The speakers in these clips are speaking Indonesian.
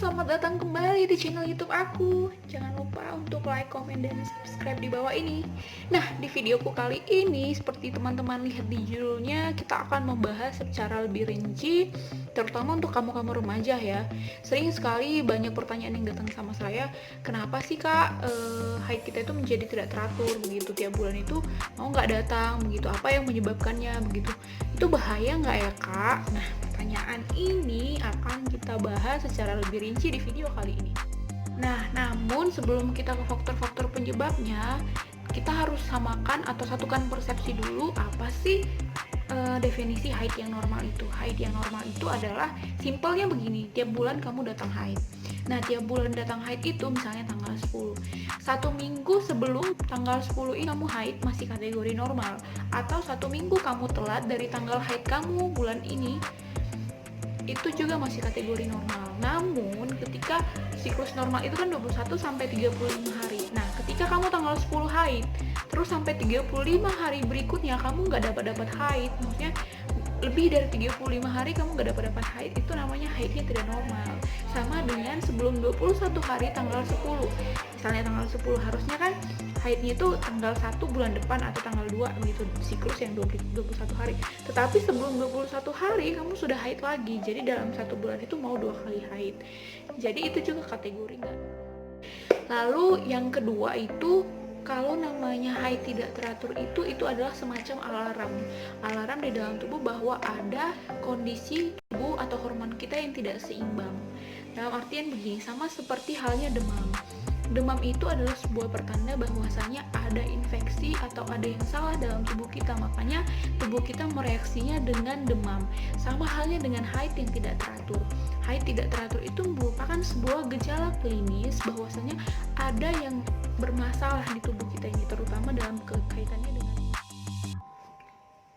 selamat datang kembali di channel YouTube aku. Jangan lupa untuk like, komen, dan subscribe di bawah ini. Nah, di videoku kali ini, seperti teman-teman lihat di judulnya, kita akan membahas secara lebih rinci, terutama untuk kamu-kamu remaja ya. Sering sekali banyak pertanyaan yang datang sama saya, kenapa sih kak haid kita itu menjadi tidak teratur begitu, tiap bulan itu mau nggak datang begitu, apa yang menyebabkannya begitu, itu bahaya nggak ya kak? Nah, pertanyaan ini akan kita bahas secara lebih rinci di video kali ini. Nah, namun sebelum kita ke faktor-faktor penyebabnya, kita harus samakan atau satukan persepsi dulu apa sih definisi haid yang normal itu. Haid yang normal itu adalah simpelnya begini, tiap bulan kamu datang haid. Nah, tiap bulan datang haid itu misalnya tanggal 10. 1 minggu sebelum tanggal 10 ini kamu haid masih kategori normal. Atau 1 minggu kamu telat dari tanggal haid kamu bulan ini, itu juga masih kategori normal. Namun ketika siklus normal itu kan 21 sampai 35 hari. Nah, ketika kamu tanggal 10 haid, terus sampai 35 hari berikutnya kamu nggak dapat haid, maksudnya lebih dari 35 hari kamu nggak dapat haid, itu namanya haidnya tidak normal. Sama dengan sebelum 21 hari tanggal 10. Misalnya tanggal 10 harusnya kan haidnya itu tanggal 1 bulan depan atau tanggal 2 begitu, siklus yang 21 hari. Tetapi sebelum 21 hari kamu sudah haid lagi. Jadi dalam 1 bulan itu mau 2 kali haid. Jadi itu juga kategori nggak. Lalu yang kedua itu, kalau namanya haid tidak teratur itu adalah semacam alarm di dalam tubuh bahwa ada kondisi tubuh atau hormon kita yang tidak seimbang. Dalam artian begini, sama seperti halnya demam. Demam itu adalah sebuah pertanda bahwasanya ada infeksi atau ada yang salah dalam tubuh kita, makanya tubuh kita mereaksinya dengan demam. Sama halnya dengan haid yang tidak teratur. Haid tidak teratur itu merupakan sebuah gejala klinis bahwasanya ada yang bermasalah di tubuh kita ini, terutama dalam kaitannya dengan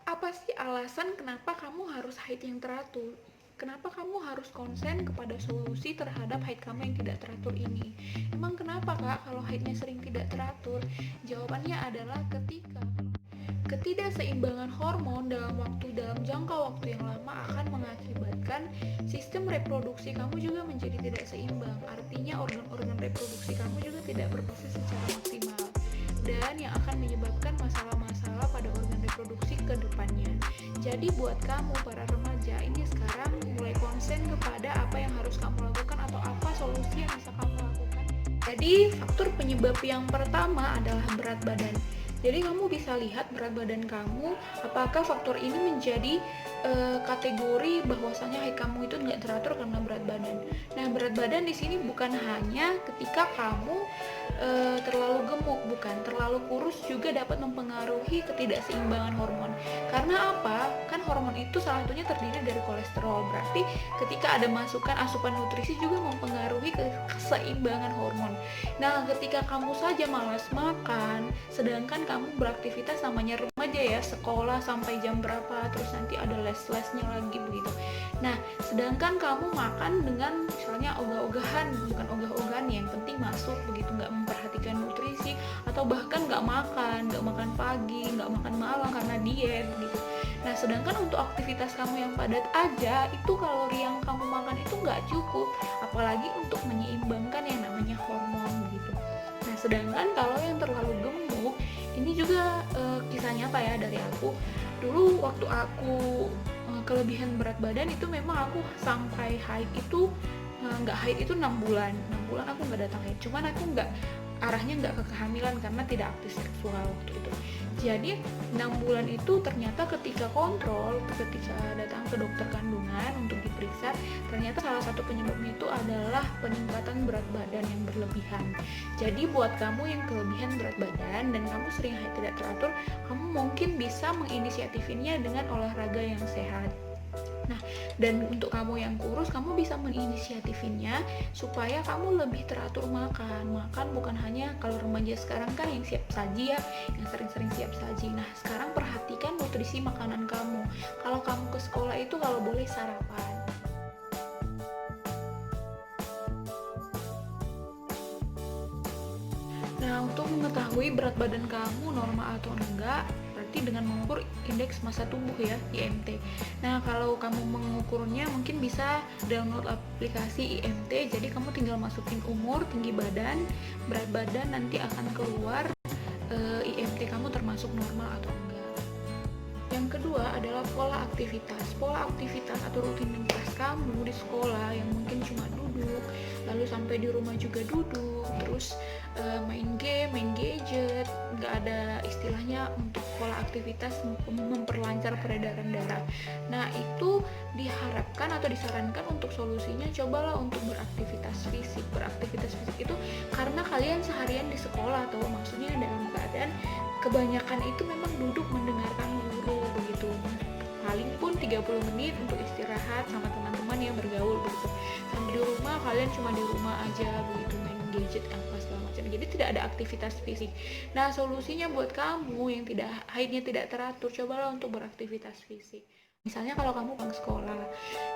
apa sih alasan kenapa kamu harus haid yang teratur? Kenapa kamu harus konsen kepada solusi terhadap haid kamu yang tidak teratur ini? Emang kenapa kak kalau haidnya sering tidak teratur? Jawabannya adalah ketika ketidakseimbangan hormon dalam jangka waktu yang lama akan mengakibatkan sistem reproduksi kamu juga menjadi tidak seimbang. Artinya organ-organ reproduksi kamu juga tidak berproses secara maksimal, dan yang akan menyebabkan masalah-masalah pada organ reproduksi ke depannya. Jadi buat kamu para remaja ini sekarang mulai konsen kepada apa yang harus kamu lakukan atau apa solusi yang bisa kamu lakukan. Jadi faktor penyebab yang pertama adalah berat badan. Jadi kamu bisa lihat berat badan kamu, apakah faktor ini menjadi kategori bahwasanya haid kamu itu nggak teratur karena berat badan. Nah, berat badan di sini bukan hanya ketika kamu terlalu gemuk, bukan, terlalu kurus juga dapat mempengaruhi ketidakseimbangan hormon. Karena apa? Kan hormon itu salah satunya terdiri dari kolesterol. Berarti ketika ada masukan asupan nutrisi juga mempengaruhi keseimbangan hormon. Nah, ketika kamu saja malas makan, sedangkan kamu beraktivitas namanya remaja ya, sekolah sampai jam berapa, terus nanti ada les-lesnya lagi begitu. Nah, sedangkan kamu makan dengan misalnya ogah-ogahan, bukan ogah-ogahan, yang penting masuk begitu, nggak memperhatikan nutrisi, atau bahkan nggak makan pagi, nggak makan malam karena diet gitu. Nah, sedangkan untuk aktivitas kamu yang padat aja, itu kalori yang kamu makan itu nggak cukup, apalagi untuk menyeimbangkan yang namanya hormon gitu. Nah, sedangkan kalau yang terlalu gemuk, ini juga kisah nyata ya dari aku. Dulu waktu aku kelebihan berat badan itu memang aku sampai haid itu nggak haid itu 6 bulan aku nggak datang haid, cuman aku arahnya nggak ke kehamilan karena tidak aktif seksual waktu itu. Jadi 6 bulan itu ternyata ketika datang ke dokter kandungan untuk diperiksa, ternyata salah satu penyebabnya itu adalah peningkatan berat badan yang berlebihan. Jadi buat kamu yang kelebihan berat badan dan kamu sering haid tidak teratur, kamu mungkin bisa menginisiatifinnya dengan olahraga yang sehat. Nah, dan untuk kamu yang kurus, kamu bisa menginisiatifinnya supaya kamu lebih teratur makan. Makan bukan hanya, kalau remaja sekarang kan yang siap saji ya, yang sering-sering siap saji. Nah, sekarang perhatikan nutrisi makanan kamu. Kalau kamu ke sekolah itu kalau boleh sarapan. Nah, untuk mengetahui berat badan kamu normal atau enggak, berarti dengan mengukur indeks massa tubuh ya, IMT. Nah, kalau kamu mengukurnya mungkin bisa download aplikasi IMT. Jadi kamu tinggal masukin umur, tinggi badan, berat badan, nanti akan keluar IMT kamu termasuk normal atau enggak. Yang kedua adalah pola aktivitas. Pola aktivitas atau rutinitas kamu di sekolah yang mungkin cuma duduk, lalu sampai di rumah juga duduk, terus main game, main gadget, nggak ada istilahnya untuk pola aktivitas memperlancar peredaran darah. Nah, itu diharapkan atau disarankan untuk solusinya cobalah untuk beraktivitas fisik. Beraktivitas fisik itu karena kalian seharian di sekolah, atau maksudnya dalam keadaan kebanyakan itu memang duduk mendengarkan guru begitu, paling pun 30 menit untuk istirahat sama teman-teman yang bergaul begitu. Sampai di rumah kalian cuma di rumah aja begitu, main gadget apa segala macam, jadi tidak ada aktivitas fisik. Nah, solusinya buat kamu yang haidnya tidak teratur, cobalah untuk beraktivitas fisik. Misalnya kalau kamu pulang sekolah,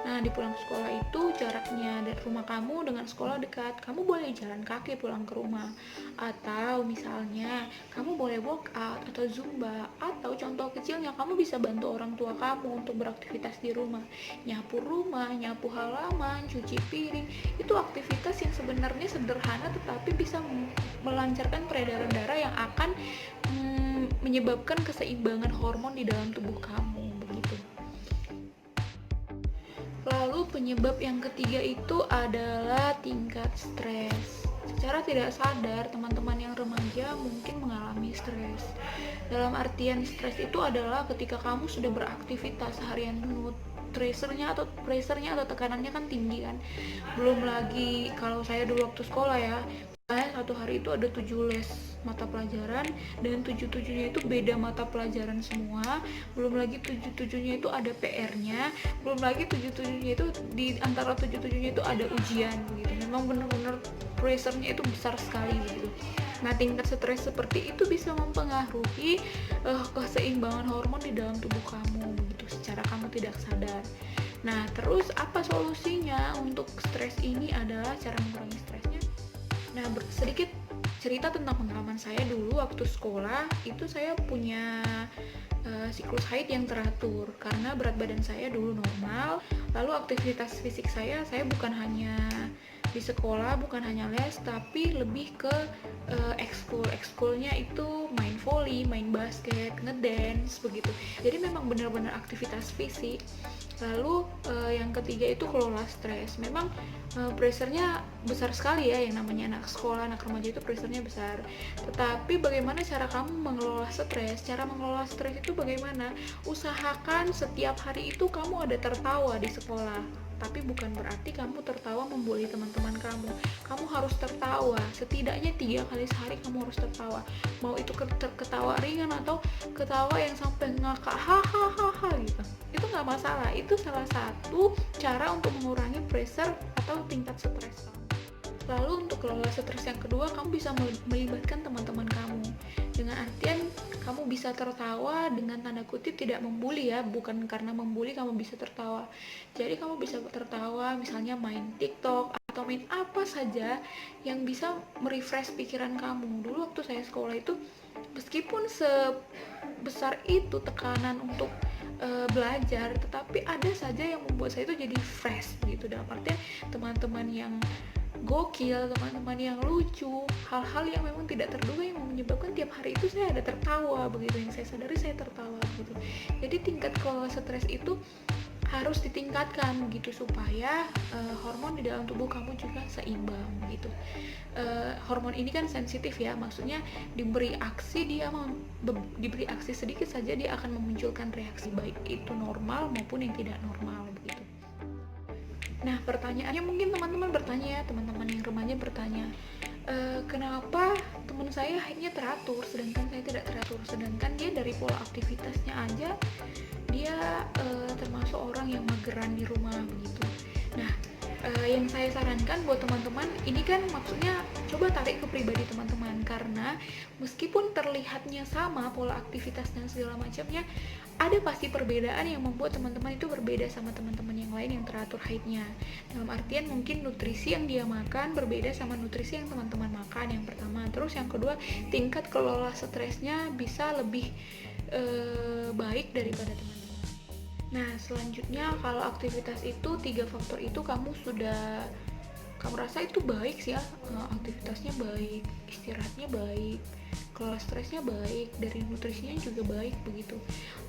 nah di pulang sekolah itu jaraknya dari rumah kamu dengan sekolah dekat, kamu boleh jalan kaki pulang ke rumah, atau misalnya kamu boleh workout atau zumba, atau contoh kecilnya kamu bisa bantu orang tua kamu untuk beraktivitas di rumah, rumah, nyapu halaman, cuci piring. Itu aktivitas yang sebenarnya sederhana tetapi bisa melancarkan peredaran darah yang akan menyebabkan keseimbangan hormon di dalam tubuh kamu begitu. Lalu penyebab yang ketiga itu adalah tingkat stres. Secara tidak sadar, teman-teman yang remaja mungkin mengalami stres. Dalam artian stres itu adalah ketika kamu sudah beraktivitas harian penuh, pressure-nya atau tekanannya kan tinggi kan. Belum lagi kalau saya dulu waktu sekolah ya, satu hari itu ada 7 les mata pelajaran, dan 7-7-nya itu beda mata pelajaran semua. Belum lagi 7-7-nya itu ada PR-nya, belum lagi 7-7-nya itu di antara 7-7-nya itu ada ujian begitu. Memang benar-benar pressure-nya itu besar sekali begitu. Nah, tingkat stres seperti itu bisa mempengaruhi keseimbangan hormon di dalam tubuh kamu begitu secara kamu tidak sadar. Nah, terus apa solusinya untuk stres ini adalah cara mengurangi stresnya. Nah, sedikit cerita tentang pengalaman saya dulu waktu sekolah. Itu saya punya siklus haid yang teratur karena berat badan saya dulu normal. Lalu aktivitas fisik saya bukan hanya di sekolah, bukan hanya les, tapi lebih ke ekskulnya itu main volley, main basket, ngedance begitu. Jadi memang benar-benar aktivitas fisik. Lalu yang ketiga itu kelola stres. Memang pressure-nya besar sekali ya, yang namanya anak sekolah, anak remaja itu pressure-nya besar. Tetapi bagaimana cara kamu mengelola stres? Cara mengelola stres itu bagaimana? Usahakan setiap hari itu kamu ada tertawa di sekolah. Tapi bukan berarti kamu tertawa membuli teman-teman kamu. Kamu harus tertawa, setidaknya 3 kali sehari kamu harus tertawa. Mau itu ketawa ringan atau ketawa yang sampai ngakak hahaha gitu. Itu nggak masalah, itu salah satu cara untuk mengurangi pressure atau tingkat stres kamu. Lalu untuk kelola stres yang kedua, kamu bisa melibatkan teman-teman kamu. Dengan artian kamu bisa tertawa dengan tanda kutip tidak membuli ya, bukan karena membuli kamu bisa tertawa. Jadi kamu bisa tertawa misalnya main TikTok atau main apa saja yang bisa merefresh pikiran kamu. Dulu waktu saya sekolah itu meskipun sebesar itu tekanan untuk belajar, tetapi ada saja yang membuat saya itu jadi fresh gitu. Dalam artian teman-teman yang gokil, teman-teman yang lucu, hal-hal yang memang tidak terduga yang menyebabkan tiap hari itu saya ada tertawa begitu, yang saya sadari saya tertawa begitu. Jadi tingkat kelola stres itu harus ditingkatkan gitu supaya hormon di dalam tubuh kamu juga seimbang gitu. Hormon ini kan sensitif ya, maksudnya diberi aksi sedikit saja dia akan memunculkan reaksi, baik itu normal maupun yang tidak normal begitu. Nah, pertanyaannya mungkin teman-teman bertanya ya, teman-teman yang remaja bertanya, kenapa teman saya haidnya teratur sedangkan saya tidak teratur, sedangkan dia dari pola aktivitasnya aja dia termasuk orang yang mageran di rumah begitu. Nah, yang saya sarankan buat teman-teman ini kan maksudnya coba tarik ke pribadi teman-teman, karena meskipun terlihatnya sama pola aktivitas dan segala macamnya, ada pasti perbedaan yang membuat teman-teman itu berbeda sama teman-teman yang lain yang teratur haidnya. Dalam artian mungkin nutrisi yang dia makan berbeda sama nutrisi yang teman-teman makan, yang pertama. Terus yang kedua, tingkat kelola stresnya bisa lebih baik daripada teman-teman. Nah, selanjutnya kalau aktivitas itu 3 faktor itu kamu rasa itu baik sih ya, aktivitasnya baik, istirahatnya baik, kelola stresnya baik, dari nutrisinya juga baik begitu.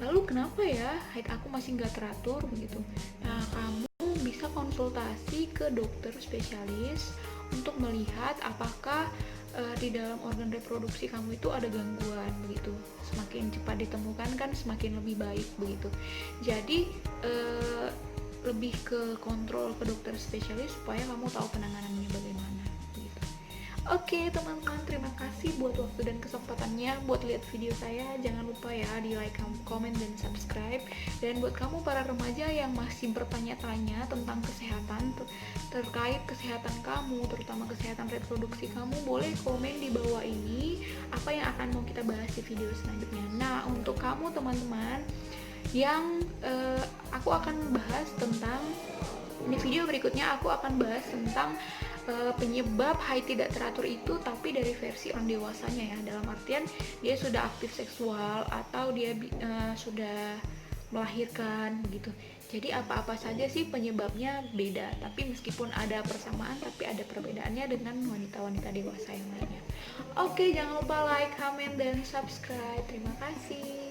Lalu kenapa ya haid aku masih nggak teratur begitu? Nah, kamu bisa konsultasi ke dokter spesialis untuk melihat apakah di dalam organ reproduksi kamu itu ada gangguan begitu. Semakin cepat ditemukan kan semakin lebih baik begitu. Jadi lebih ke kontrol ke dokter spesialis supaya kamu tahu penanganannya bagaimana begitu. Oke teman-teman, terima kasih buat waktu dan kesempatannya buat lihat video saya. Jangan lupa ya di like, komen, dan subscribe. Dan buat kamu para remaja yang masih bertanya-tanya tentang kesehatan, terkait kesehatan kamu, terutama kesehatan reproduksi kamu, boleh komen di bawah ini apa yang akan mau kita bahas di video selanjutnya. Nah, untuk kamu teman-teman yang aku akan bahas tentang di video berikutnya, aku akan bahas tentang penyebab haid tidak teratur itu tapi dari versi orang dewasanya ya, dalam artian dia sudah aktif seksual atau dia sudah melahirkan begitu. Jadi apa-apa saja sih penyebabnya beda, tapi meskipun ada persamaan tapi ada perbedaannya dengan wanita-wanita dewasa yang lainnya. Oke, jangan lupa like, comment, dan subscribe. Terima kasih.